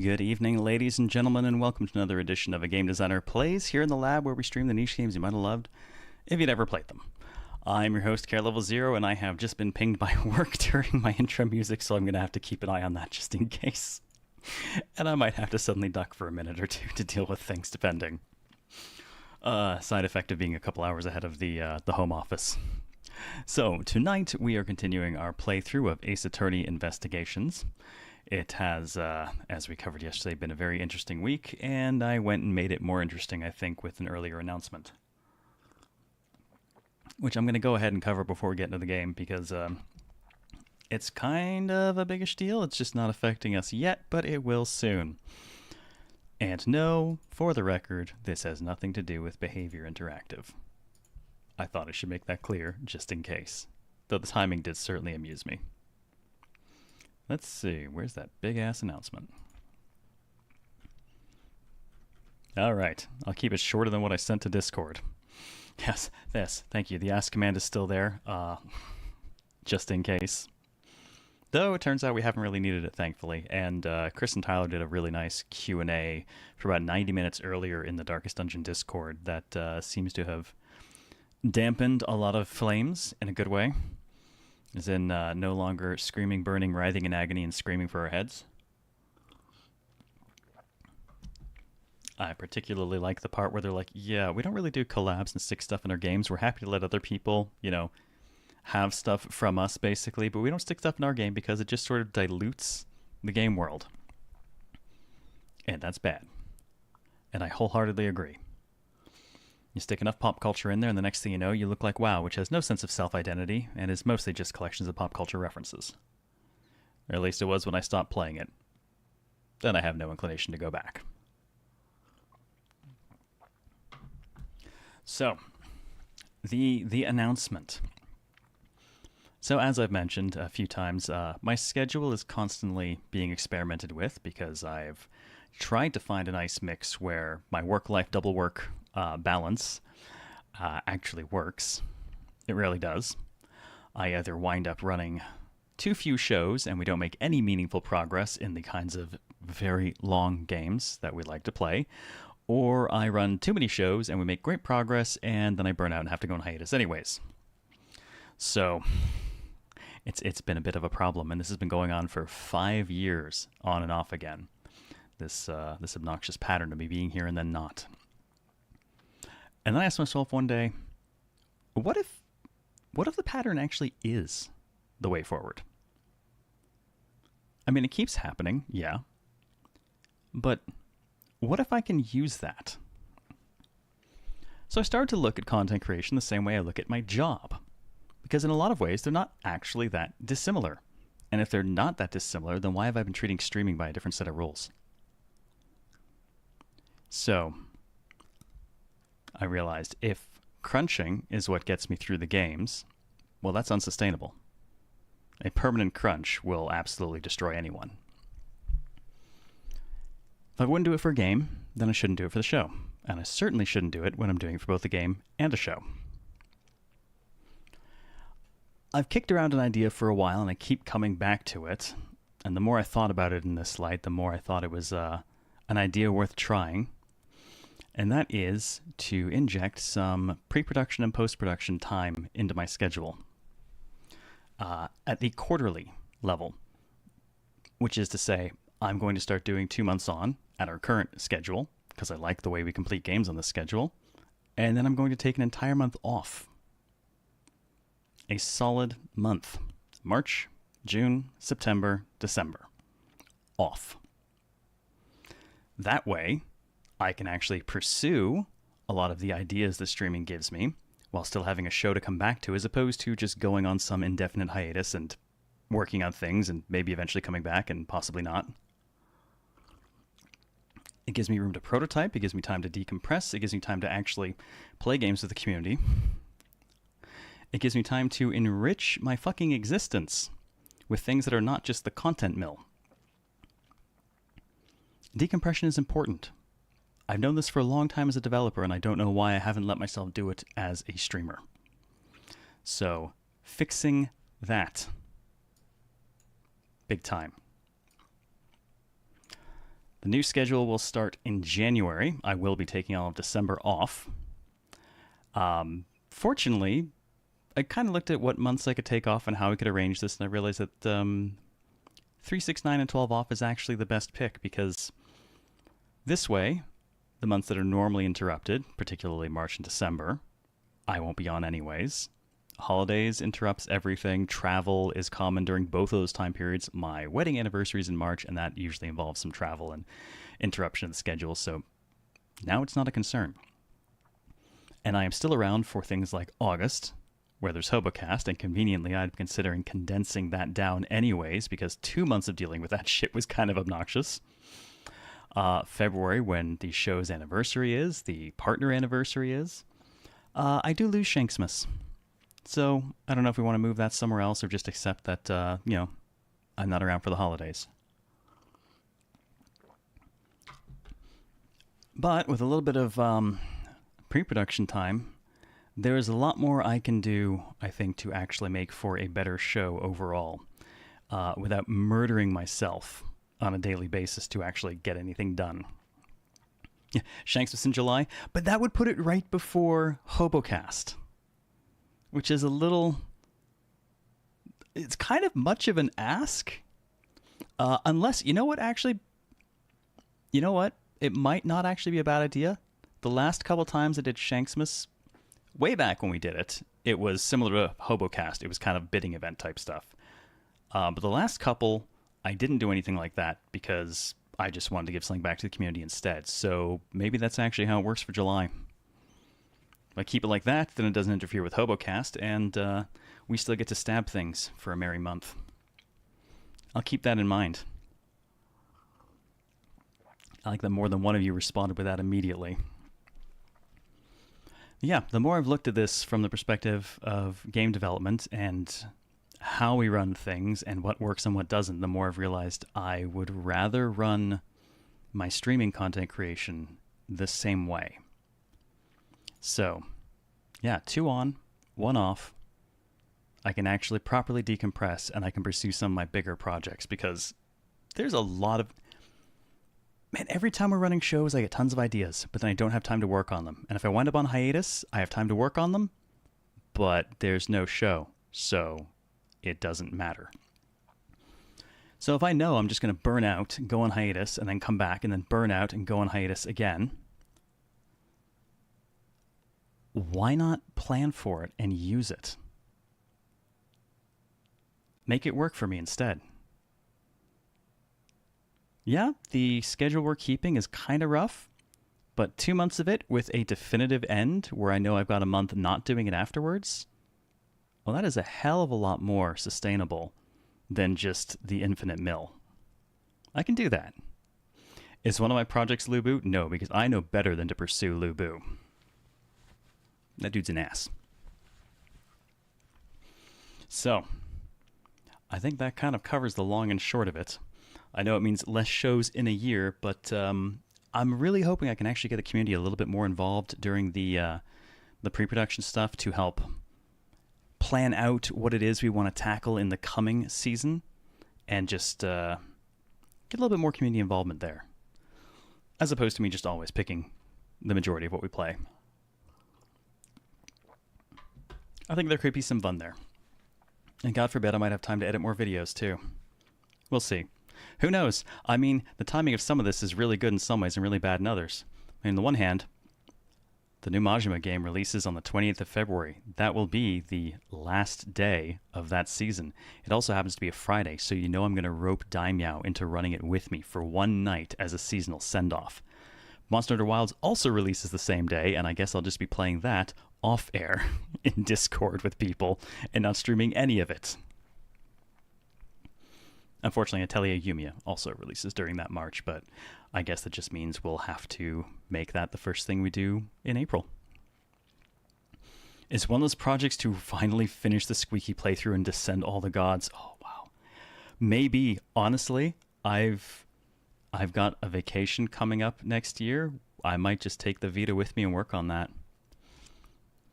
Good evening, ladies and gentlemen, and welcome to another edition of A Game Designer Plays here in the lab where we stream the niche games you might have loved if you'd ever played them. I'm your host, CareLevelZero, and I have just been pinged by work during my intro music, so I'm going to have to keep an eye on that just in case. And I might have to suddenly duck for a minute or two to deal with things, depending. Side effect of being a couple hours ahead of the home office. So, tonight we are continuing our playthrough of Ace Attorney Investigations. It has, as we covered yesterday, been a very interesting week, and I went and made it more interesting, I think, with an earlier announcement. Which I'm going to go ahead and cover before we get into the game, because it's kind of a biggish deal. It's just not affecting us yet, but it will soon. And no, for the record, this has nothing to do with Behavior Interactive. I thought I should make that clear, just in case. Though the timing did certainly amuse me. Let's see, where's that big-ass announcement? Alright, I'll keep it shorter than what I sent to Discord. Yes, thank you. The ask command is still there, just in case. Though it turns out we haven't really needed it, thankfully. And Chris and Tyler did a really nice Q&A for about 90 minutes earlier in the Darkest Dungeon Discord that seems to have dampened a lot of flames in a good way. As in, no longer screaming, burning, writhing in agony, and screaming for our heads. I particularly like the part where they're like, yeah, we don't really do collabs and stick stuff in our games. We're happy to let other people, have stuff from us, basically, but we don't stick stuff in our game because it just sort of dilutes the game world. And that's bad. And I wholeheartedly agree. You stick enough pop culture in there, and the next thing you know, you look like WoW, which has no sense of self-identity, and is mostly just collections of pop culture references. Or at least it was when I stopped playing it. Then I have no inclination to go back. So, the announcement. So as I've mentioned a few times, my schedule is constantly being experimented with because I've tried to find a nice mix where my work-life double work balance actually works. It rarely does. I either wind up running too few shows and we don't make any meaningful progress in the kinds of very long games that we like to play, or I run too many shows and we make great progress and then I burn out and have to go on hiatus anyways. So it's been a bit of a problem, and this has been going on for 5 years on and off again. This obnoxious pattern of me being here and then not. And then I asked myself one day, what if the pattern actually is the way forward? I mean, it keeps happening, yeah. But what if I can use that? So I started to look at content creation the same way I look at my job. Because in a lot of ways, they're not actually that dissimilar. And if they're not that dissimilar, then why have I been treating streaming by a different set of rules? So I realized if crunching is what gets me through the games, well, that's unsustainable. A permanent crunch will absolutely destroy anyone. If I wouldn't do it for a game, then I shouldn't do it for the show. And I certainly shouldn't do it when I'm doing it for both a game and a show. I've kicked around an idea for a while, and I keep coming back to it. And the more I thought about it in this light, the more I thought it was an idea worth trying. And that is to inject some pre-production and post-production time into my schedule at the quarterly level, which is to say I'm going to start doing 2 months on at our current schedule because I like the way we complete games on this schedule, and then I'm going to take an entire month off. A solid month. March, June, September, December. Off. That way, I can actually pursue a lot of the ideas that streaming gives me while still having a show to come back to, as opposed to just going on some indefinite hiatus and working on things and maybe eventually coming back and possibly not. It gives me room to prototype. It gives me time to decompress. It gives me time to actually play games with the community. It gives me time to enrich my fucking existence with things that are not just the content mill. Decompression is important. I've known this for a long time as a developer, and I don't know why I haven't let myself do it as a streamer. So, fixing that. Big time. The new schedule will start in January. I will be taking all of December off. Fortunately, I kind of looked at what months I could take off and how we could arrange this, and I realized that 3, 6, 9, and 12 off is actually the best pick, because this way, the months that are normally interrupted, particularly March and December, I won't be on anyways. Holidays interrupts everything. Travel is common during both of those time periods. My wedding anniversary is in March, and that usually involves some travel and interruption of the schedule, so now it's not a concern. And I am still around for things like August, where there's HoboCast, and conveniently I'm considering condensing that down anyways, because 2 months of dealing with that shit was kind of obnoxious. February, when the show's anniversary is, the partner anniversary is, I do lose Shanksmas. So I don't know if we want to move that somewhere else or just accept that, I'm not around for the holidays. But with a little bit of pre-production time, there is a lot more I can do, I think, to actually make for a better show overall, without murdering myself on a daily basis to actually get anything done. Yeah, Shanks was in July, but that would put it right before HoboCast, which is a little... It's kind of much of an ask. Unless, you know what, it might not actually be a bad idea. The last couple times I did Shanksmas, way back when we did it, it was similar to HoboCast. It was kind of bidding event type stuff. But the last couple, I didn't do anything like that because I just wanted to give something back to the community instead. So maybe that's actually how it works for July. If I keep it like that, then it doesn't interfere with HoboCast, and we still get to stab things for a merry month. I'll keep that in mind. I like that more than one of you responded with that immediately. Yeah, the more I've looked at this from the perspective of game development and how we run things and what works and what doesn't, the more I've realized I would rather run my streaming content creation the same way. So, yeah, 2 on, 1 off. I can actually properly decompress, and I can pursue some of my bigger projects, because there's a lot of... Man, every time we're running shows, I get tons of ideas, but then I don't have time to work on them. And if I wind up on hiatus, I have time to work on them, but there's no show, so it doesn't matter. So if I know I'm just going to burn out, go on hiatus, and then come back, and then burn out and go on hiatus again, why not plan for it and use it? Make it work for me instead. Yeah, the schedule we're keeping is kind of rough, but 2 months of it with a definitive end where I know I've got a month not doing it afterwards, well, that is a hell of a lot more sustainable than just the infinite mill. I can do that. Is one of my projects Lubu? No, because I know better than to pursue Lubu. That dude's an ass. So, I think that kind of covers the long and short of it. I know it means less shows in a year, but I'm really hoping I can actually get the community a little bit more involved during the pre-production stuff to help plan out what it is we want to tackle in the coming season, and just get a little bit more community involvement there, as opposed to me just always picking the majority of what we play. I think there could be some fun there. And God forbid I might have time to edit more videos too. We'll see. Who knows? I mean, the timing of some of this is really good in some ways and really bad in others. I mean, on the one hand, the new Majima game releases on the 20th of February. That will be the last day of that season. It also happens to be a Friday, so you know I'm going to rope Daimyo into running it with me for one night as a seasonal send-off. Monster Hunter Wilds also releases the same day, and I guess I'll just be playing that off-air in Discord with people and not streaming any of it. Unfortunately, Atelier Yumiya also releases during that March, but I guess that just means we'll have to make that the first thing we do in April. It's one of those projects to finally finish the squeaky playthrough and descend all the gods. Oh, wow. Maybe, honestly, I've got a vacation coming up next year. I might just take the Vita with me and work on that.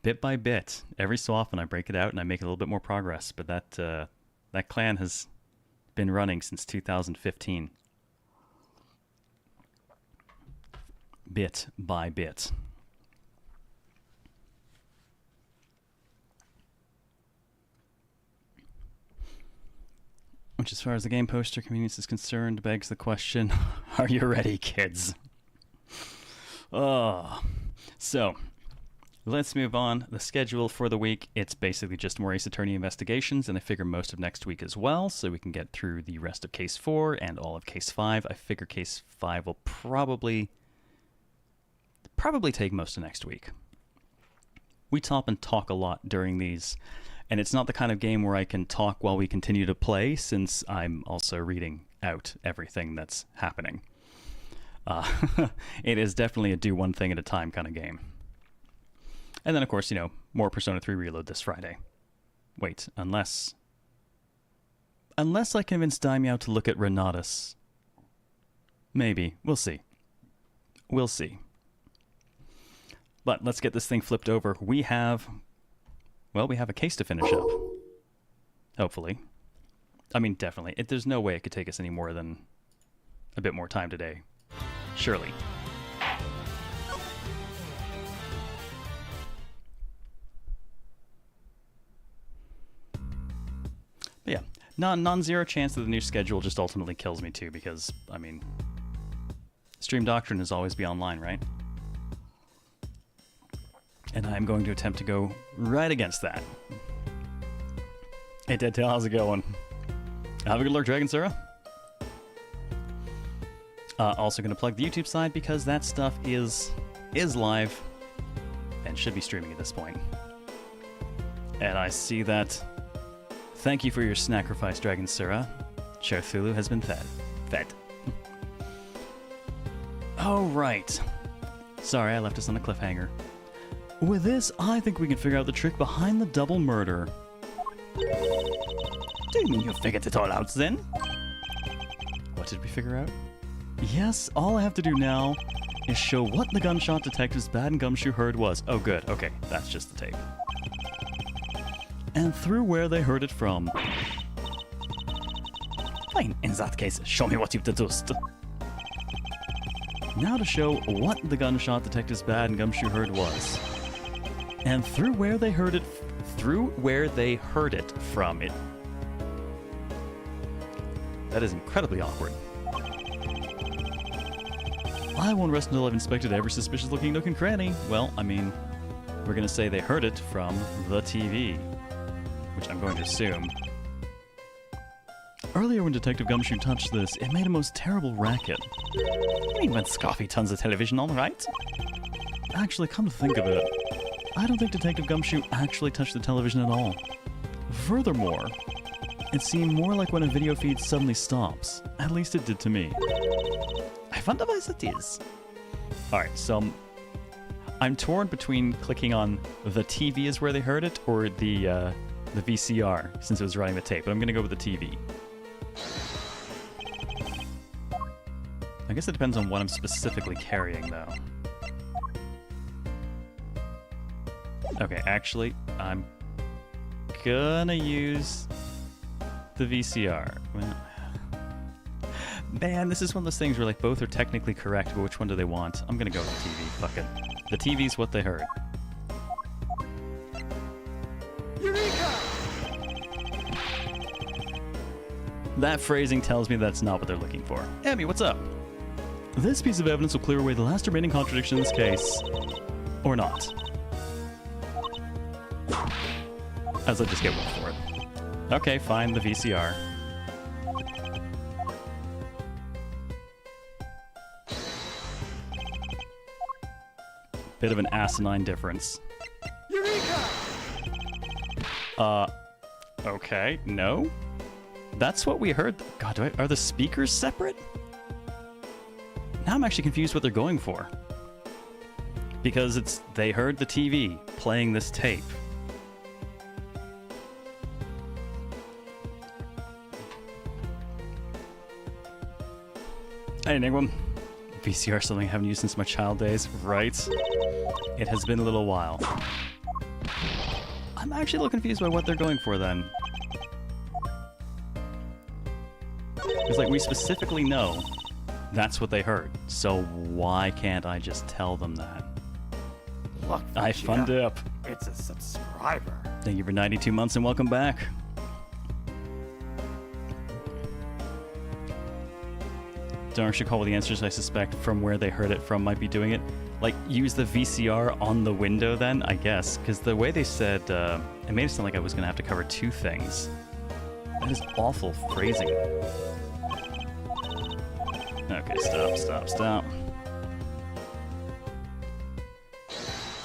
Bit by bit. Every so often I break it out and I make a little bit more progress, but that clan has been running since 2015. bit by bit. Which, as far as the game poster convenience is concerned, begs the question, are you ready, kids? Oh. So, let's move on. The schedule for the week, it's basically just more Ace Attorney investigations, and I figure most of next week as well, so we can get through the rest of Case 4 and all of Case 5. I figure Case 5 will probably take most of next week. We top and talk a lot during these, and it's not the kind of game where I can talk while we continue to play, since I'm also reading out everything that's happening. It is definitely a do one thing at a time kind of game. And then, of course, more Persona 3 Reload this Friday. Wait, unless I convince Daimyo to look at Renatus. Maybe. We'll see. We'll see. But let's get this thing flipped over. We have a case to finish up. Hopefully. I mean, definitely. There's no way it could take us any more than a bit more time today. Surely. But yeah, non-zero chance that the new schedule just ultimately kills me too, because, I mean, Stream Doctrine is always be online, right? And I'm going to attempt to go right against that. Hey, Dead Tail, how's it going? Have a good lurk, DragonZero. Also going to plug the YouTube side because that stuff is live and should be streaming at this point. And I see that. Thank you for your sacrifice, DragonZero. Cherthulu has been fed. Oh, right. Sorry, I left us on a cliffhanger. With this, I think we can figure out the trick behind the double murder. Do you mean you figured it all out, then? What did we figure out? Yes, all I have to do now is show what the gunshot detectives Bad and Gumshoe heard was. Oh, good. Okay, that's just the tape. And through where they heard it from. Fine, in that case, show me what you've deduced. Now to show what the gunshot detectives Bad and Gumshoe heard was. And through where they heard it from it. That is incredibly awkward. I won't rest until I've inspected every suspicious looking nook and cranny. Well, I mean, we're gonna say they heard it from the TV, which I'm going to assume. Earlier when Detective Gumshoe touched this, it made a most terrible racket. He went scoffy tons of television, all right? Actually, come to think of it, I don't think Detective Gumshoe actually touched the television at all. Furthermore, it seemed more like when a video feed suddenly stops. At least it did to me. I wonder why that is. Alright, so I'm torn between clicking on the TV is where they heard it or the VCR, since it was running the tape, but I'm gonna go with the TV. I guess it depends on what I'm specifically carrying, though. Okay, actually, I'm gonna use the VCR. Well, man, this is one of those things where like both are technically correct, but which one do they want? I'm gonna go with the TV. Fuck it. The TV's what they heard. Eureka! That phrasing tells me that's not what they're looking for. Emmy, what's up? This piece of evidence will clear away the last remaining contradiction in this case. Or not. As I just get one for it. Okay, fine, the VCR. Bit of an asinine difference. Eureka! Okay, no? That's what we heard. God, are the speakers separate? Now I'm actually confused what they're going for. Because they heard the TV playing this tape. Hey, Nigwam. VCR, something I haven't used since my child days, right? It has been a little while. I'm actually a little confused by what they're going for then. It's like we specifically know That's what they heard. So why can't I just tell them that? Look, I fund it up. it's a subscriber. Thank you for 92 months and welcome back. Darn should call the answers, I suspect, from where they heard it from might be doing it. Like, use the VCR on the window then, I guess. Because the way they said, it made it sound like I was going to have to cover two things. That is awful phrasing. Okay, stop.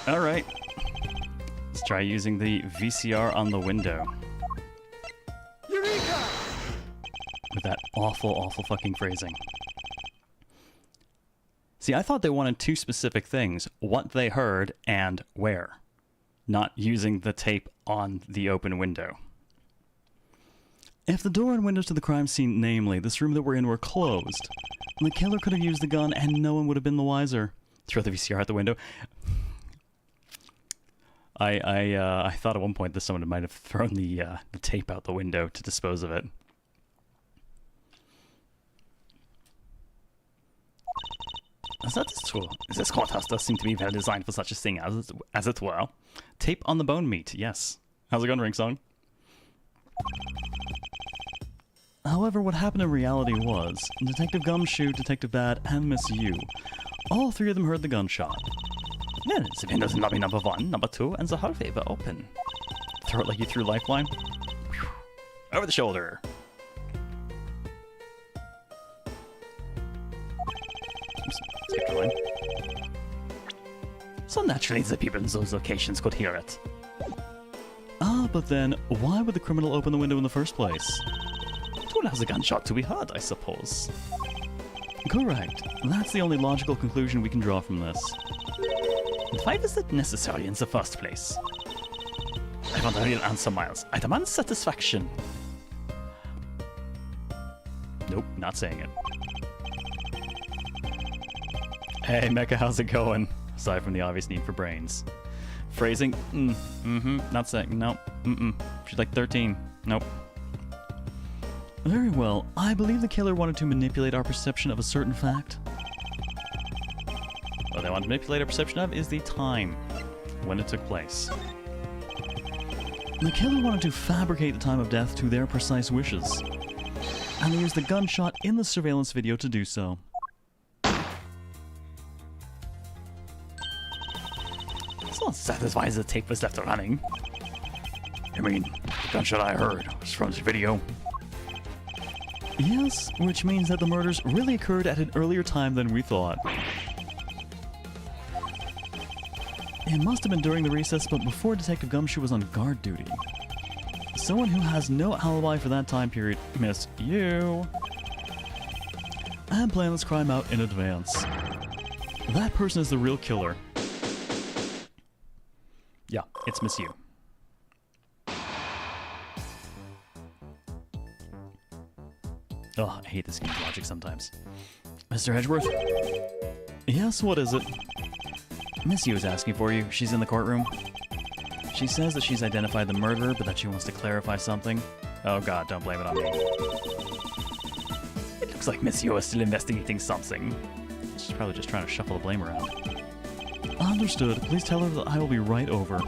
Alright. Let's try using the VCR on the window. Eureka! With that awful fucking phrasing. See, I thought they wanted two specific things. What they heard and where. Not using the tape on the open window. If the door and windows to the crime scene, namely this room that we're in, were closed, the killer could have used the gun and no one would have been the wiser. Throw the VCR out the window. I thought at one point that someone might have thrown the tape out the window to dispose of it. This courthouse does seem to be well designed for such a thing as it were. Tape on the bone meat, yes. How's it going, Ring Song? However, what happened in reality was, Detective Gumshoe, Detective Bad, and Miss Yu, all three of them heard the gunshot. Then, the windows in lobby number 1, number 2, and the hallway were open. Throw it like you threw Lifeline. Over the shoulder. So naturally the people in those locations could hear it. Ah, but then, why would the criminal open the window in the first place? To allow the gunshot to be heard, I suppose. Correct. That's the only logical conclusion we can draw from this. And why was it necessary in the first place? I want a real answer, Miles. I demand satisfaction. Nope, not saying it. Hey, Mecha, how's it going? Aside from the obvious need for brains. Phrasing? Not saying. Nope. She's like 13. Nope. Very well. I believe the killer wanted to manipulate our perception of a certain fact. What they want to manipulate our perception of is the time when it took place. The killer wanted to fabricate the time of death to their precise wishes. And they used the gunshot in the surveillance video to do so. So that is why the tape was left running. I mean, the gunshot I heard was from the video. Yes, which means that the murders really occurred at an earlier time than we thought. It must have been during the recess, but before Detective Gumshoe was on guard duty. Someone who has no alibi for that time period, Miss Yu, and planned this crime out in advance. That person is the real killer. Yeah, it's Miss Yu. Oh, I hate this game's logic sometimes. Mr. Hedgeworth? Yes, what is it? Miss Yu is asking for you. She's in the courtroom. She says that she's identified the murderer, but that she wants to clarify something. Oh god, don't blame it on me. It looks like Miss Yu is still investigating something. She's probably just trying to shuffle the blame around. Understood. Please tell her that I will be right over.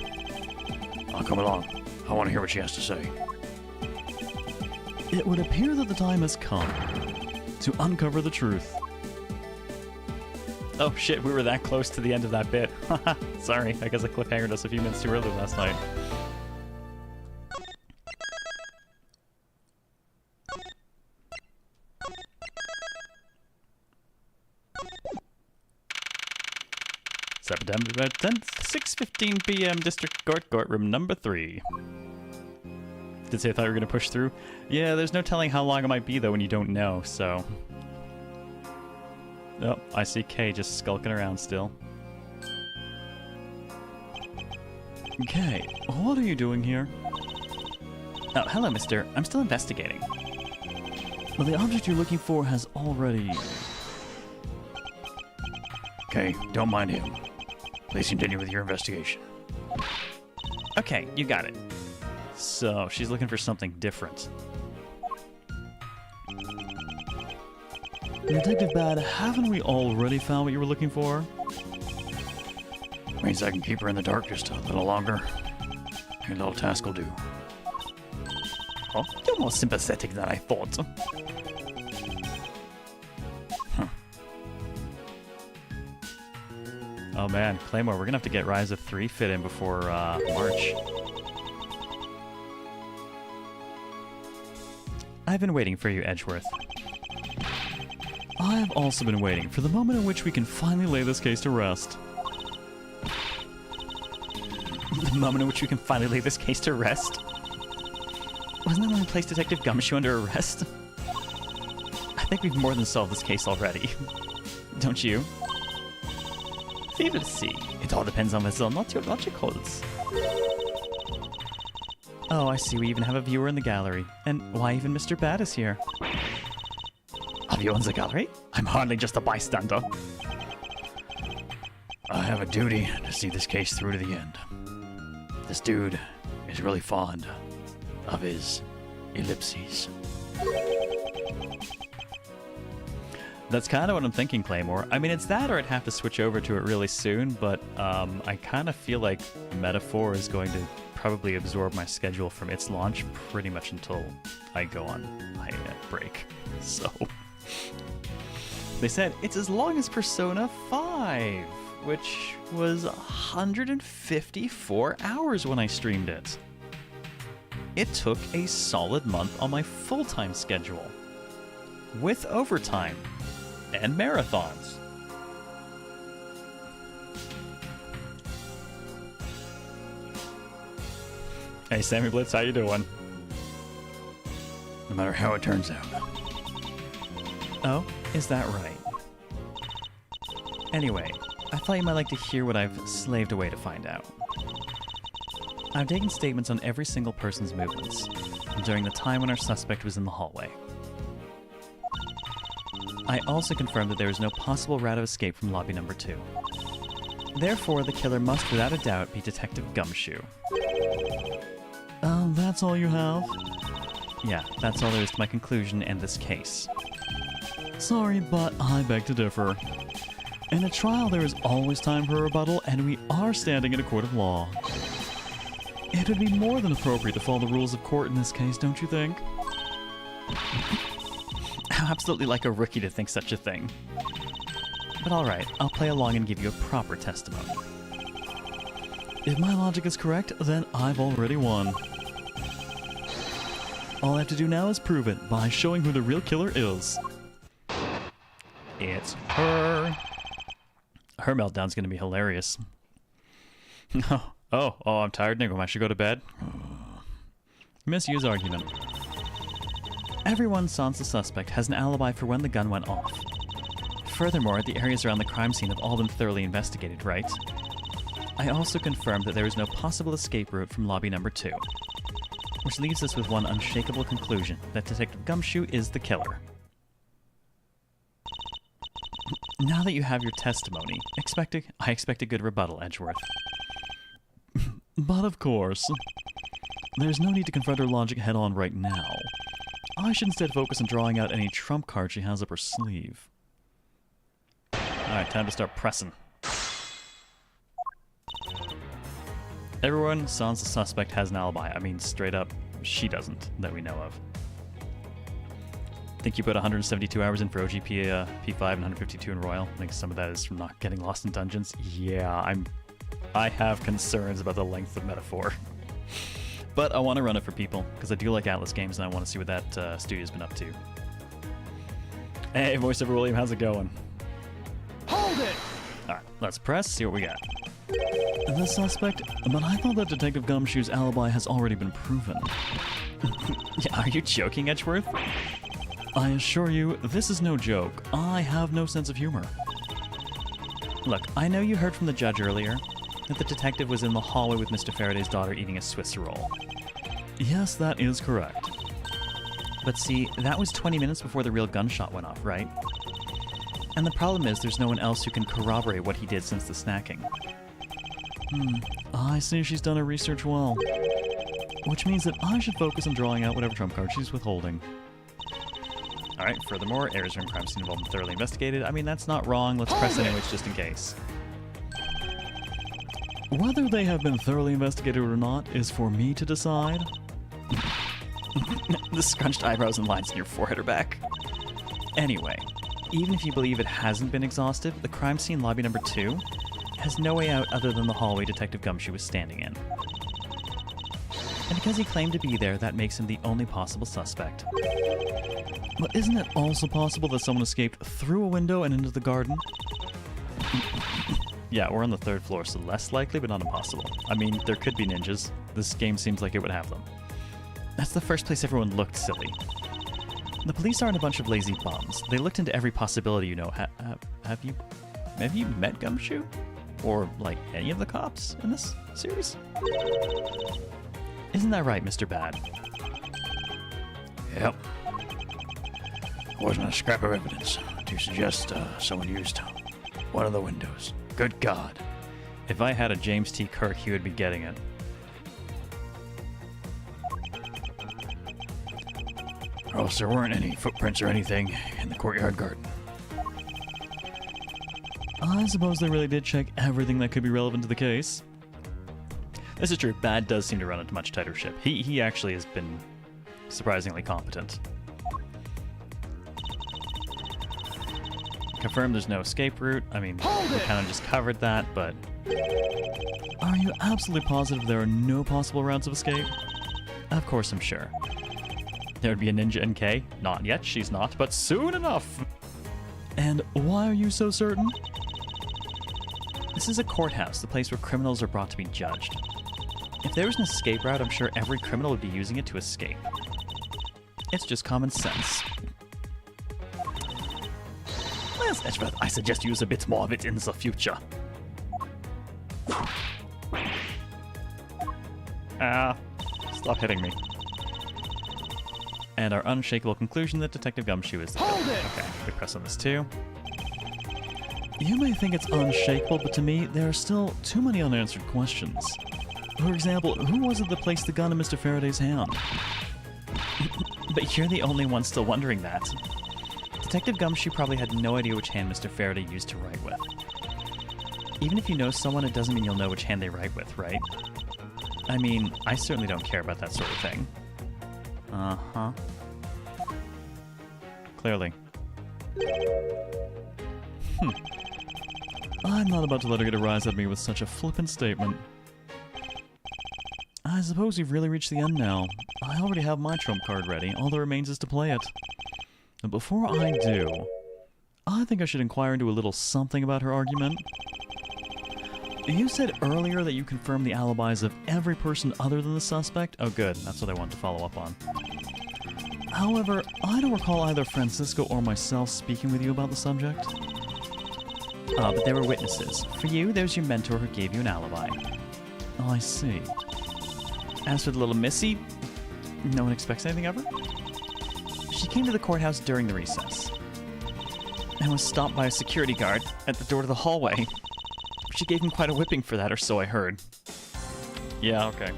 I'll come along. I want to hear what she has to say. It would appear that the time has come to uncover the truth. Oh shit, we were that close to the end of that bit. Haha, sorry, I guess I cliffhangered us a few minutes too early last night. September 10th, 6:15 p.m. District Courtroom number 3. Did say I thought we were going to push through? Yeah, there's no telling how long it might be though when you don't know, so... Oh, I see Kay just skulking around still. Kay, what are you doing here? Oh, hello, mister. I'm still investigating. But the object you're looking for has already... Kay, don't mind him. Please continue with your investigation. Okay, you got it. So, she's looking for something different. Detective Bad, haven't we already found what you were looking for? Means I can keep her in the dark just a little longer. Your little task will do. Oh, you're more sympathetic than I thought. Oh man, Claymore, we're gonna have to get Rise of 3 fit in before March. I've been waiting for you, Edgeworth. I have also been waiting for the moment in which we can finally lay this case to rest. The moment in which we can finally lay this case to rest? Wasn't that when we placed Detective Gumshoe under arrest? I think we've more than solved this case already. Don't you? We will see. It all depends on whether or not your logic holds. Oh, I see. We even have a viewer in the gallery. And why even Mr. Bad is here? A viewer in the gallery? I'm hardly just a bystander. I have a duty to see this case through to the end. This dude is really fond of his ellipses. That's kind of what I'm thinking, Claymore. I mean, it's that or I'd have to switch over to it really soon, but I kind of feel like Metaphor is going to probably absorb my schedule from its launch pretty much until I go on my break. So, they said it's as long as Persona 5, which was 154 hours when I streamed it. It took a solid month on my full-time schedule, with overtime and marathons. Hey, Sammy Blitz, how you doing? No matter how it turns out. Oh, is that right? Anyway, I thought you might like to hear what I've slaved away to find out. I've taken statements on every single person's movements during the time when our suspect was in the hallway. I also confirmed that there is no possible route of escape from lobby number 2. Therefore, the killer must without a doubt be Detective Gumshoe. That's all you have? Yeah, that's all there is to my conclusion in this case. Sorry, but I beg to differ. In a trial, there is always time for a rebuttal, and we are standing in a court of law. It would be more than appropriate to follow the rules of court in this case, don't you think? I'm absolutely like a rookie to think such a thing. But alright, I'll play along and give you a proper testimony. If my logic is correct, then I've already won. All I have to do now is prove it by showing who the real killer is. It's her. Her meltdown's gonna be hilarious. Oh, I'm tired, Nico. I should go to bed. Misuse argument. Everyone sans the suspect has an alibi for when the gun went off. Furthermore, the areas around the crime scene have all been thoroughly investigated, right? I also confirmed that there is no possible escape route from lobby number 2. Which leaves us with one unshakable conclusion, that Detective Gumshoe is the killer. Now that you have your testimony, I expect a good rebuttal, Edgeworth. But of course, there's no need to confront her logic head-on right now. I should instead focus on drawing out any trump card she has up her sleeve. Alright, time to start pressing. Everyone sans the suspect has an alibi. I mean, straight up, she doesn't, that we know of. Think you put 172 hours in for OGP P5 and 152 in Royal? I think some of that is from not getting lost in dungeons. Yeah, I have concerns about the length of Metaphor. But I want to run it for people, because I do like Atlas games, and I want to see what that studio's been up to. Hey, voiceover William, how's it going? Hold it! Alright, let's press, see what we got. The suspect? But I thought that Detective Gumshoe's alibi has already been proven. Are you joking, Edgeworth? I assure you, this is no joke. I have no sense of humor. Look, I know you heard from the judge earlier that the detective was in the hallway with Mr. Faraday's daughter eating a Swiss roll. Yes, that is correct. But see, that was 20 minutes before the real gunshot went off, right? And the problem is there's no one else who can corroborate what he did since the snacking. I see she's done her research well. Which means that I should focus on drawing out whatever trump card she's withholding. Alright, furthermore, areas from crime scene involved thoroughly investigated. I mean, that's not wrong. Let's press anyways just in case. Whether they have been thoroughly investigated or not is for me to decide. The scrunched eyebrows and lines in your forehead are back. Anyway, even if you believe it hasn't been exhausted, the crime scene lobby number 2 has no way out other than the hallway Detective Gumshoe was standing in. And because he claimed to be there, that makes him the only possible suspect. But isn't it also possible that someone escaped through a window and into the garden? Yeah, we're on the 3rd floor, so less likely, but not impossible. I mean, there could be ninjas. This game seems like it would have them. That's the first place everyone looked silly. The police aren't a bunch of lazy bums. They looked into every possibility, you know. Have you met Gumshoe? Or, like, any of the cops in this series? Isn't that right, Mr. Bad? Yep. Wasn't a scrap of evidence to suggest someone used one of the windows. Good God. If I had a James T. Kirk, he would be getting it. Or else there weren't any footprints or anything in the courtyard garden. I suppose they really did check everything that could be relevant to the case. This is true. Bad does seem to run a much tighter ship. He actually has been surprisingly competent. Confirmed there's no escape route. I mean, we kind of just covered that, but... Are you absolutely positive there are no possible routes of escape? Of course I'm sure. There would be a ninja NK. Not yet, she's not, but soon enough! And why are you so certain? This is a courthouse, the place where criminals are brought to be judged. If there was an escape route, I'm sure every criminal would be using it to escape. It's just common sense. Well, Edgeworth, I suggest you use a bit more of it in the future. Stop hitting me. And our unshakable conclusion that Detective Gumshoe is the villain. Okay, we press on this too. You may think it's unshakable, but to me, there are still too many unanswered questions. For example, who was it that placed the gun in Mr. Faraday's hand? But you're the only one still wondering that. Detective Gumshoe probably had no idea which hand Mr. Faraday used to write with. Even if you know someone, it doesn't mean you'll know which hand they write with, right? I mean, I certainly don't care about that sort of thing. Uh-huh. Clearly. I'm not about to let her get a rise out of me with such a flippant statement. I suppose we've really reached the end now. I already have my trump card ready. All that remains is to play it. But before I do, I think I should inquire into a little something about her argument. You said earlier that you confirmed the alibis of every person other than the suspect? Oh good, that's what I wanted to follow up on. However, I don't recall either Francisco or myself speaking with you about the subject. But they were witnesses. For you, there's your mentor who gave you an alibi. Oh, I see. As for the little missy, no one expects anything of her? She came to the courthouse during the recess and was stopped by a security guard at the door to the hallway. She gave him quite a whipping for that, or so I heard. Yeah, okay.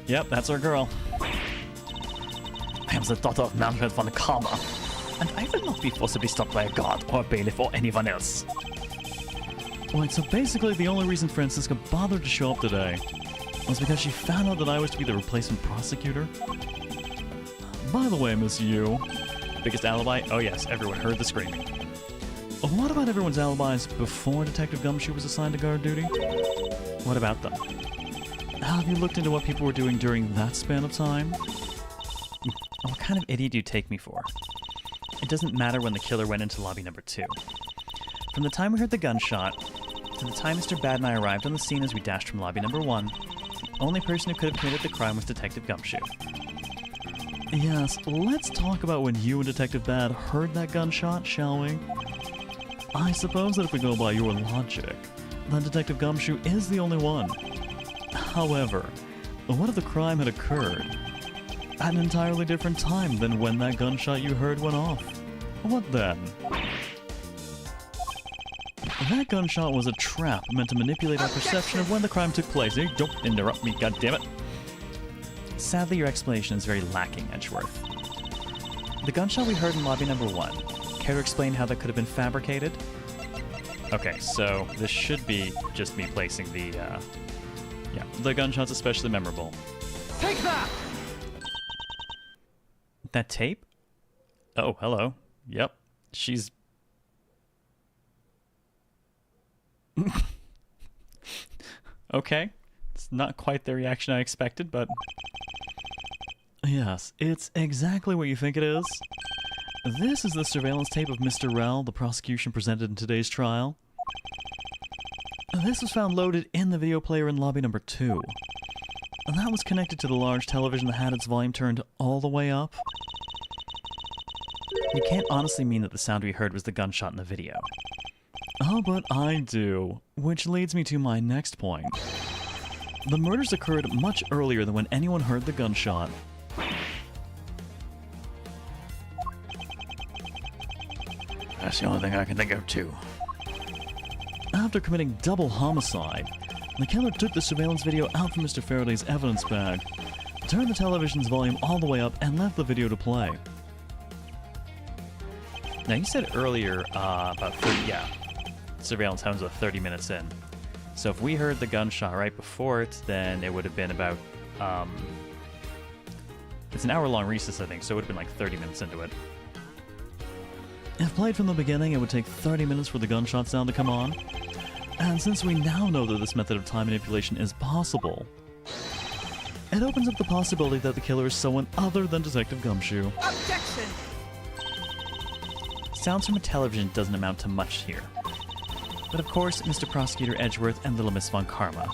Yep, that's our girl. I am the daughter of Manfred von Karma, and I will not be forcibly stopped by a guard or a bailiff or anyone else. Wait, so basically the only reason Francisca bothered to show up today was because she found out that I was to be the replacement prosecutor? By the way, Miss Yu... Biggest alibi? Oh yes, everyone heard the screaming. What about everyone's alibis before Detective Gumshoe was assigned to guard duty? What about them? Have you looked into what people were doing during that span of time? What kind of idiot do you take me for? It doesn't matter when the killer went into lobby number 2. From the time we heard the gunshot, to the time Mr. Bad and I arrived on the scene as we dashed from lobby number 1, the only person who could have committed the crime was Detective Gumshoe. Yes, let's talk about when you and Detective Bad heard that gunshot, shall we? I suppose that if we go by your logic, then Detective Gumshoe is the only one. However, what if the crime had occurred at an entirely different time than when that gunshot you heard went off? What then? That gunshot was a trap meant to manipulate our perception of when the crime took place. Hey, don't interrupt me, goddammit. Sadly, your explanation is very lacking, Edgeworth. The gunshot we heard in lobby number 1. Care to explain how that could have been fabricated? Okay, so this should be just me placing the, yeah, the gunshot's especially memorable. Take that! That tape? Oh, hello. Yep. She's... Okay. It's not quite the reaction I expected, but... Yes, it's exactly what you think it is. This is the surveillance tape of Mr. Rell the prosecution presented in today's trial. This was found loaded in the video player in lobby number 2. And that was connected to the large television that had its volume turned all the way up. You can't honestly mean that the sound we heard was the gunshot in the video. Oh, but I do. Which leads me to my next point. The murders occurred much earlier than when anyone heard the gunshot. That's the only thing I can think of, too. After committing double homicide, the killer took the surveillance video out from Mr. Faraday's evidence bag, turned the television's volume all the way up, and left the video to play. Now, you said earlier about 30, yeah, surveillance times about 30 minutes in. So if we heard the gunshot right before it, then it would have been about, it's an hour-long recess, I think, so it would have been like 30 minutes into it. If played from the beginning, it would take 30 minutes for the gunshot sound to come on. And since we now know that this method of time manipulation is possible, it opens up the possibility that the killer is someone other than Detective Gumshoe. Objection! Sounds from a television doesn't amount to much here. But of course, Mr. Prosecutor Edgeworth and Little Miss Von Karma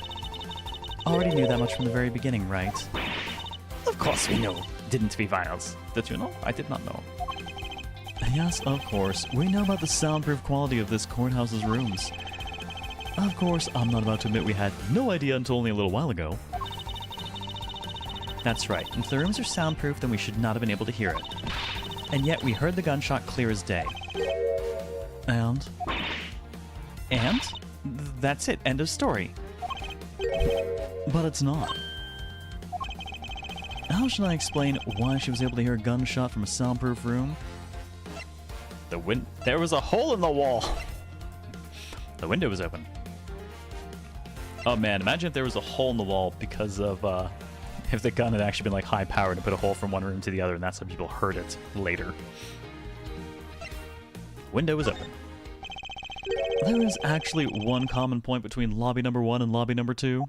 already knew that much from the very beginning, right? Of course we know. Didn't we, Viles? Did you know? I did not know. Yes, of course. We know about the soundproof quality of this courthouse's rooms. Of course, I'm not about to admit we had no idea until only a little while ago. That's right. If the rooms are soundproof, then we should not have been able to hear it. And yet we heard the gunshot clear as day. And? And? That's it. End of story. But it's not. How should I explain why she was able to hear a gunshot from a soundproof room? There was a hole in the wall. The window was open. Oh man, imagine if there was a hole in the wall because of, if the gun had actually been like high powered and put a hole from one room to the other, and that's how people heard it later. Window was open. There is actually one common point between lobby number 1 and lobby number 2.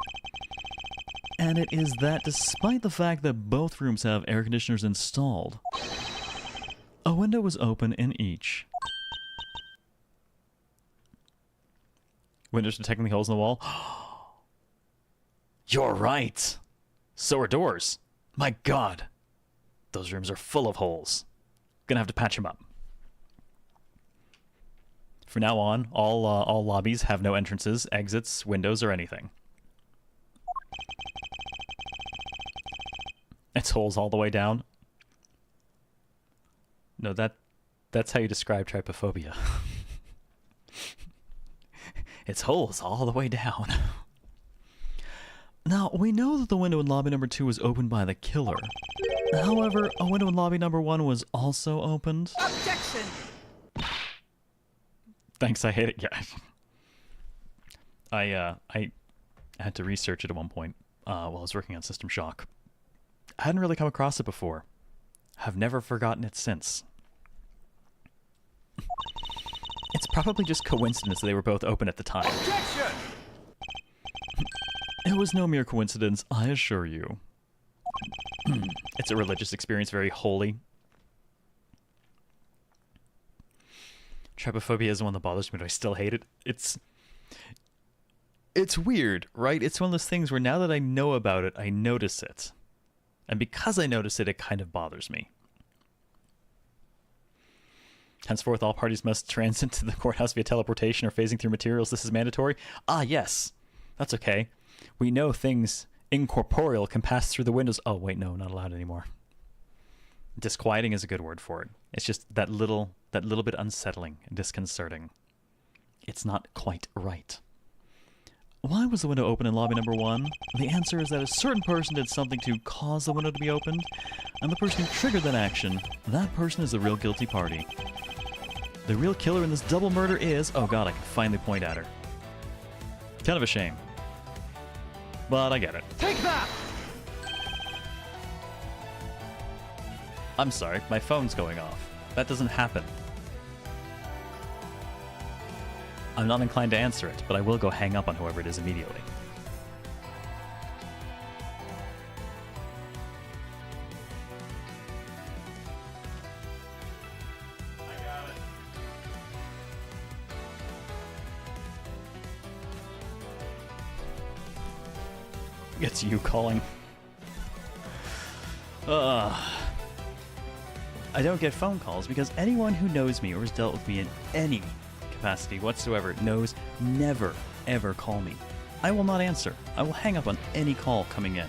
And it is that despite the fact that both rooms have air conditioners installed, a window was open in each. Windows detecting the holes in the wall. You're right. So are doors. My God. Those rooms are full of holes. Gonna have to patch them up. From now on, all lobbies have no entrances, exits, windows, or anything. It's holes all the way down. No, that's how you describe trypophobia. It's holes all the way down. Now, we know that the window in lobby number 2 was opened by the killer. However, a window in lobby number 1 was also opened. Objection! Thanks, I hate it. Yeah. I had to research it at one point while I was working on System Shock. I hadn't really come across it before. Have never forgotten it since. It's probably just coincidence that they were both open at the time. Objection! It was no mere coincidence, I assure you. It's a religious experience, very holy. Trypophobia is the one that bothers me, but I still hate it. It's weird, right? It's one of those things where now that I know about it, I notice it. And because I notice it, it kind of bothers me. Henceforth, all parties must transit to the courthouse via teleportation or phasing through materials. This is mandatory. Ah, yes. That's okay. We know things incorporeal can pass through the windows. Oh, wait, no, not allowed anymore. Disquieting is a good word for it. It's just that little bit unsettling and disconcerting. It's not quite right. Why was the window open in lobby number 1? The answer is that a certain person did something to cause the window to be opened, and the person who triggered that action, that person is the real guilty party. The real killer in this double murder is... Oh god, I can finally point at her. Kind of a shame. But I get it. Take that! I'm sorry, my phone's going off. That doesn't happen. I'm not inclined to answer it, but I will go hang up on whoever it is immediately. I got it. It's you calling. I don't get phone calls because anyone who knows me or has dealt with me in any capacity whatsoever knows never, ever call me. I will not answer. I will hang up on any call coming in.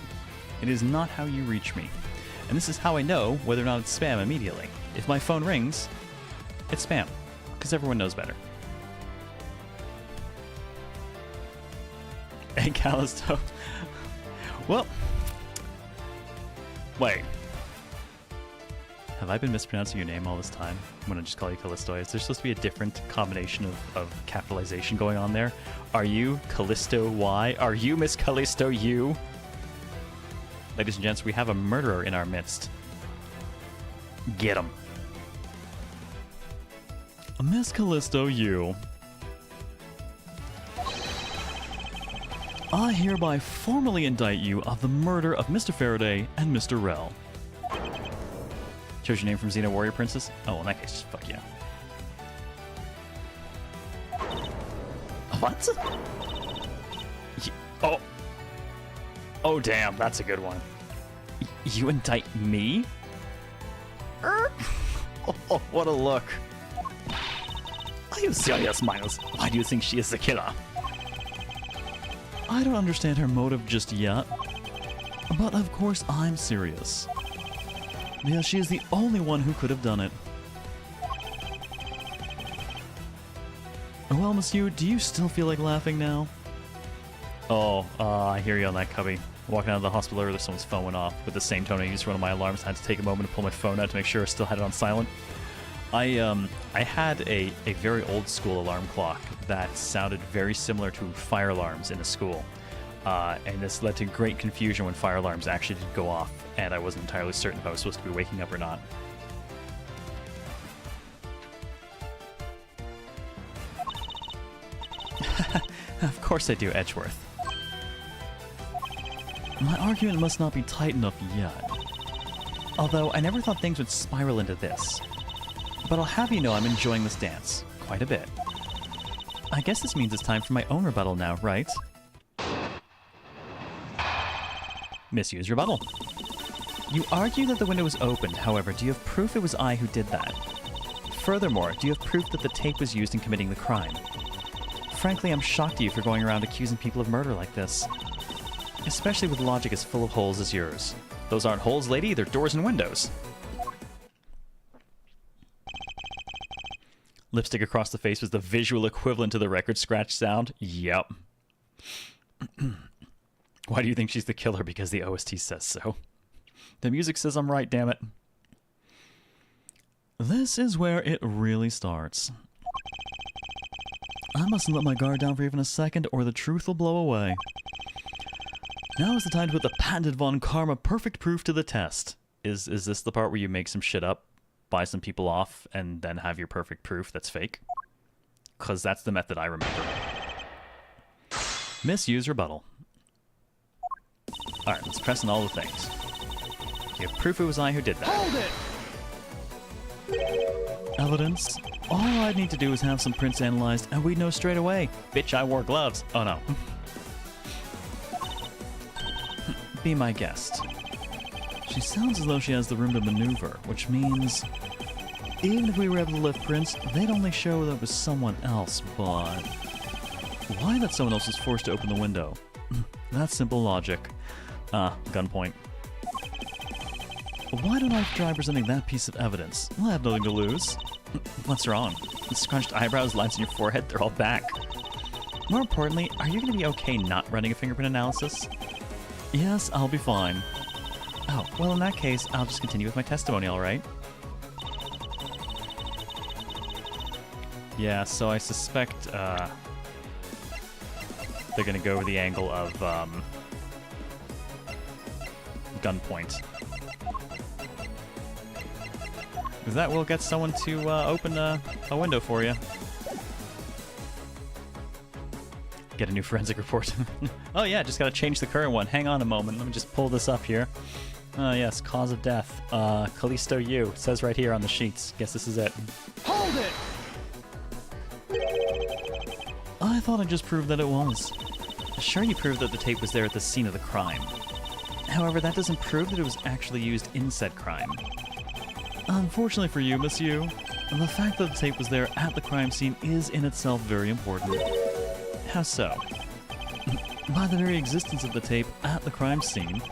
It is not how you reach me. And this is how I know whether or not it's spam immediately. If my phone rings, it's spam, because everyone knows better. Hey, Callisto. Well, wait. Have I been mispronouncing your name all this time? I'm gonna just call you Callisto. Is there supposed to be a different combination of capitalization going on there? Are you Callisto Y? Are you Miss Callisto U? Ladies and gents, we have a murderer in our midst. Get him. Miss Callisto U. I hereby formally indict you of the murder of Mr. Faraday and Mr. Rel. Chose your name from Xena Warrior Princess? Oh, in that case, fuck yeah. What? Oh. Oh, damn, that's a good one. You indict me? Oh, what a look. Are you serious, Miles? Why do you think she is the killer? I don't understand her motive just yet. But of course I'm serious. Yeah, she is the only one who could have done it. Well, monsieur, do you still feel like laughing now? Oh, I hear you on that, Cubby. Walking out of the hospital earlier, someone's phone went off. With the same tone I used for one of my alarms, I had to take a moment to pull my phone out to make sure I still had it on silent. I had a very old school alarm clock that sounded very similar to fire alarms in a school. And this led to great confusion when fire alarms actually did go off, and I wasn't entirely certain if I was supposed to be waking up or not. Of course I do, Edgeworth. My argument must not be tight enough yet. Although, I never thought things would spiral into this. But I'll have you know I'm enjoying this dance. Quite a bit. I guess this means it's time for my own rebuttal now, right? Misuse rebuttal. You argue that the window was opened, however, do you have proof it was I who did that? Furthermore, do you have proof that the tape was used in committing the crime? Frankly, I'm shocked at you for going around accusing people of murder like this. Especially with logic as full of holes as yours. Those aren't holes, lady, they're doors and windows. Lipstick across the face was the visual equivalent to the record scratch sound? Yep. Why do you think she's the killer? Because the OST says so. The music says I'm right, damn it. This is where it really starts. I mustn't let my guard down for even a second, or the truth will blow away. Now is the time to put the patented Von Karma perfect proof to the test. Is this the part where you make some shit up, buy some people off, and then have your perfect proof that's fake? Because that's the method I remember. Misuse rebuttal. Alright, let's press on all the things. You have proof it was I who did that. Hold it! Evidence? All I'd need to do is have some prints analyzed, and we'd know straight away. Bitch, I wore gloves. Oh no. Be my guest. She sounds as though she has the room to maneuver, which means even if we were able to lift prints, they'd only show that it was someone else, but why that someone else was forced to open the window? That's simple logic. Gunpoint. Why don't I try presenting that piece of evidence? I have nothing to lose. What's wrong? The scrunched eyebrows, lines in your forehead, they're all back. More importantly, are you going to be okay not running a fingerprint analysis? Yes, I'll be fine. Oh, well in that case, I'll just continue with my testimony, alright? Yeah, so I suspect, they're gonna go with the angle of, gunpoint. Because that will get someone to, open a window for you. Get a new forensic report. Oh yeah, just gotta change the current one. Hang on a moment, let me just pull this up here. Yes, cause of death. Callisto U. It says right here on the sheets. Guess this is it. Hold it! I thought I just proved that it was. Sure, you proved that the tape was there at the scene of the crime. However, that doesn't prove that it was actually used in said crime. Unfortunately for you, Miss Yu, the fact that the tape was there at the crime scene is in itself very important. How so? By the very existence of the tape at the crime scene,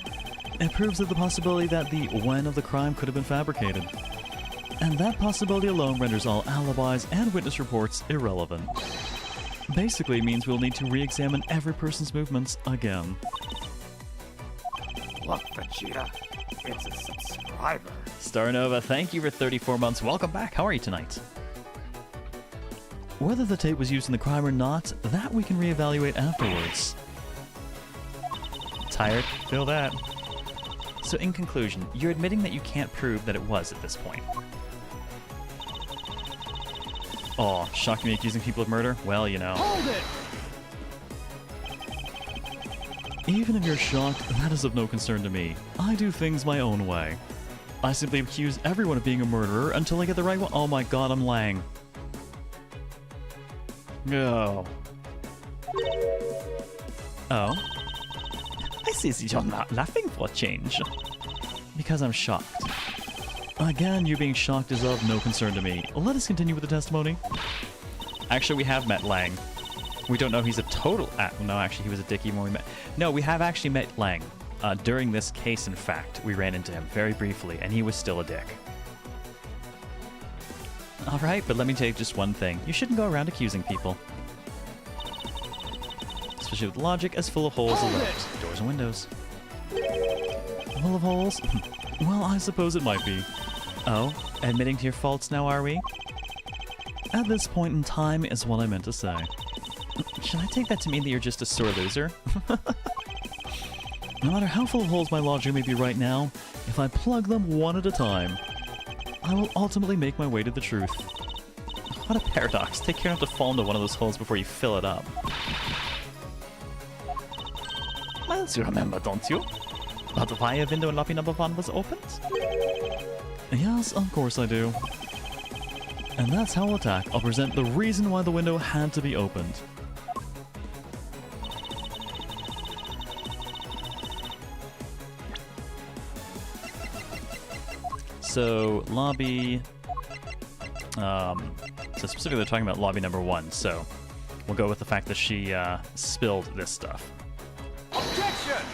it proves that the possibility that the when of the crime could have been fabricated. And that possibility alone renders all alibis and witness reports irrelevant. Basically means we'll need to re-examine every person's movements again. Look, Vegeta, it's a subscriber. Starnova, thank you for 34 months. Welcome back. How are you tonight? Whether the tape was used in the crime or not, that we can reevaluate afterwards. Tired? Feel that. So in conclusion, you're admitting that you can't prove that it was at this point. Aw, shocking me accusing people of murder? Well, you know. Hold it! Even if you're shocked, that is of no concern to me. I do things my own way. I simply accuse everyone of being a murderer until I get the right one. Oh my god, I'm Lang. Oh. Oh? I see that you're not laughing for a change. Because I'm shocked. Again, you being shocked is of no concern to me. Let us continue with the testimony. Actually, we have met Lang. We don't know he's a total... no, actually, he was a dick even when we met... No, we have actually met Lang. During this case, in fact, we ran into him very briefly, and he was still a dick. Alright, but let me tell you just one thing. You shouldn't go around accusing people. Especially with logic as full of holes as left. Doors and windows. Full of holes? Well, I suppose it might be. Oh, admitting to your faults now, are we? At this point in time is what I meant to say. Should I take that to mean that you're just a sore loser? No matter how full of holes my logic may be right now, if I plug them one at a time, I will ultimately make my way to the truth. What a paradox. Take care not to fall into one of those holes before you fill it up. Well, you remember, don't you? But why a window in lobby number 1 was opened? Yes, of course I do. And that's how I'll attack. I'll present the reason why the window had to be opened. So, lobby... so specifically they're talking about lobby number 1, so we'll go with the fact that she spilled this stuff. Objection!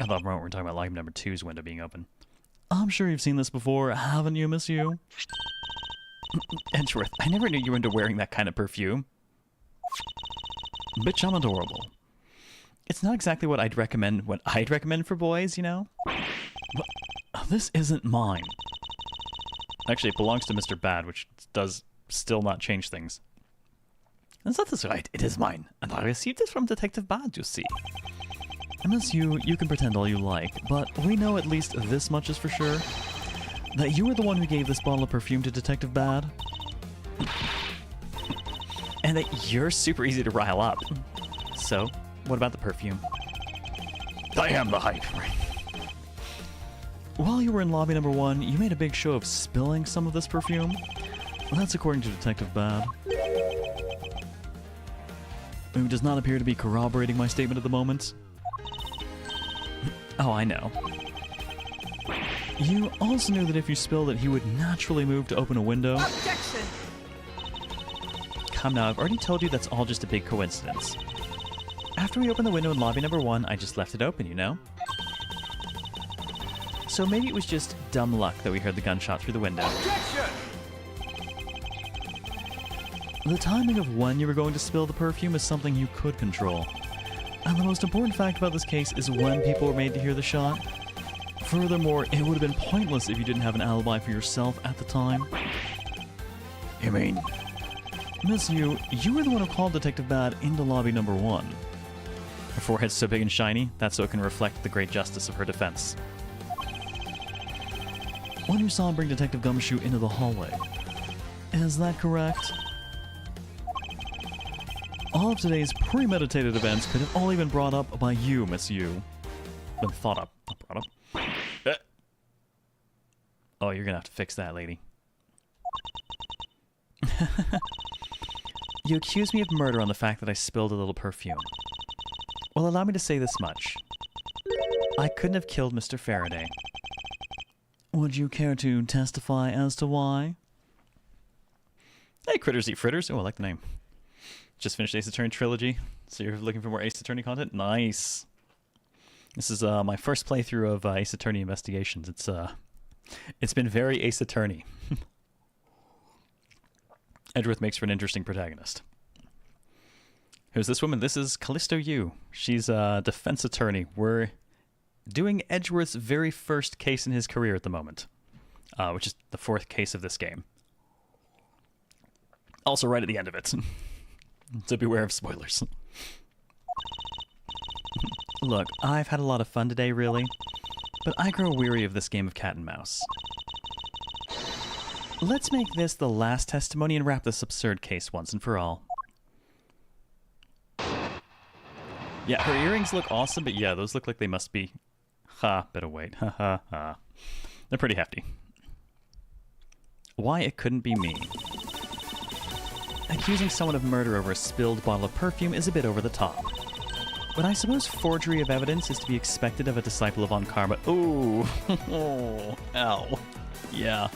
I thought we're talking about lobby number 2's window being open. I'm sure you've seen this before, haven't you, Miss Yu? Edgeworth, I never knew you were into wearing that kind of perfume. Bitch, I'm adorable. It's not exactly what I'd recommend for boys, you know? But this isn't mine. Actually, it belongs to Mr. Bad, which does still not change things. That's not this right, it is mine, and I received it from Detective Bad, you see. Miss Yu, you can pretend all you like, but we know at least this much is for sure. That you were the one who gave this bottle of perfume to Detective Bad. And that you're super easy to rile up. So, what about the perfume? I am the hype. While you were in lobby number 1, you made a big show of spilling some of this perfume. That's according to Detective Bad. Who does not appear to be corroborating my statement at the moment. Oh, I know. You also knew that if you spilled it, he would naturally move to open a window. Objection! Come now, I've already told you that's all just a big coincidence. After we opened the window in lobby number 1, I just left it open, you know? So maybe it was just dumb luck that we heard the gunshot through the window. Objection! The timing of when you were going to spill the perfume is something you could control. And the most important fact about this case is when people were made to hear the shot. Furthermore, it would have been pointless if you didn't have an alibi for yourself at the time. You mean, Miss Yu, you were the one who called Detective Bad into lobby number 1. Her forehead's so big and shiny, that's so it can reflect the great justice of her defense. When you saw him bring Detective Gumshoe into the hallway. Is that correct? All of today's premeditated events could have only been brought up by you, Miss Yu. Been thought up, not brought up. Oh, you're gonna have to fix that, lady. You accuse me of murder on the fact that I spilled a little perfume. Well, allow me to say this much. I couldn't have killed Mr. Faraday. Would you care to testify as to why? Hey, Critters Eat Fritters. Oh, I like the name. Just finished Ace Attorney Trilogy, so you're looking for more Ace Attorney content? Nice. This is my first playthrough of Ace Attorney Investigations. It's been very Ace Attorney. Edgeworth makes for an interesting protagonist. Who's this woman? This is Callisto Yu. She's a defense attorney. We're doing Edgeworth's very first case in his career at the moment, which is the 4th case of this game. Also right at the end of it. So beware of spoilers. Look, I've had a lot of fun today, really, but I grow weary of this game of cat and mouse. Let's make this the last testimony and wrap this absurd case once and for all. Yeah, her earrings look awesome, but yeah, those look like they must be... Ha, better wait. Ha ha ha. They're pretty hefty. Why it couldn't be me. Accusing someone of murder over a spilled bottle of perfume is a bit over the top. But I suppose forgery of evidence is to be expected of a disciple of Von Karma. Ooh. Ow. Yeah.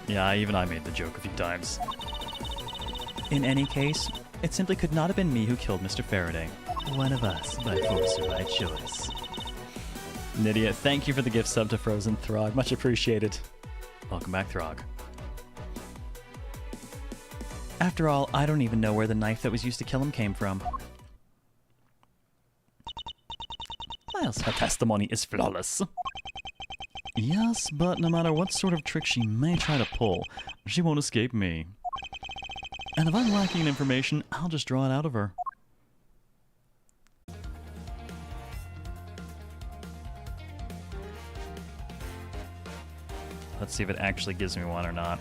Yeah, even I made the joke a few times. In any case, it simply could not have been me who killed Mr. Faraday. One of us, by force or by choice. Nydia, thank you for the gift sub to Frozen Throg. Much appreciated. Welcome back, Throg. After all, I don't even know where the knife that was used to kill him came from. Miles, her testimony is flawless. Yes, but no matter what sort of trick she may try to pull, she won't escape me. And if I'm lacking in information, I'll just draw it out of her. Let's see if it actually gives me one or not.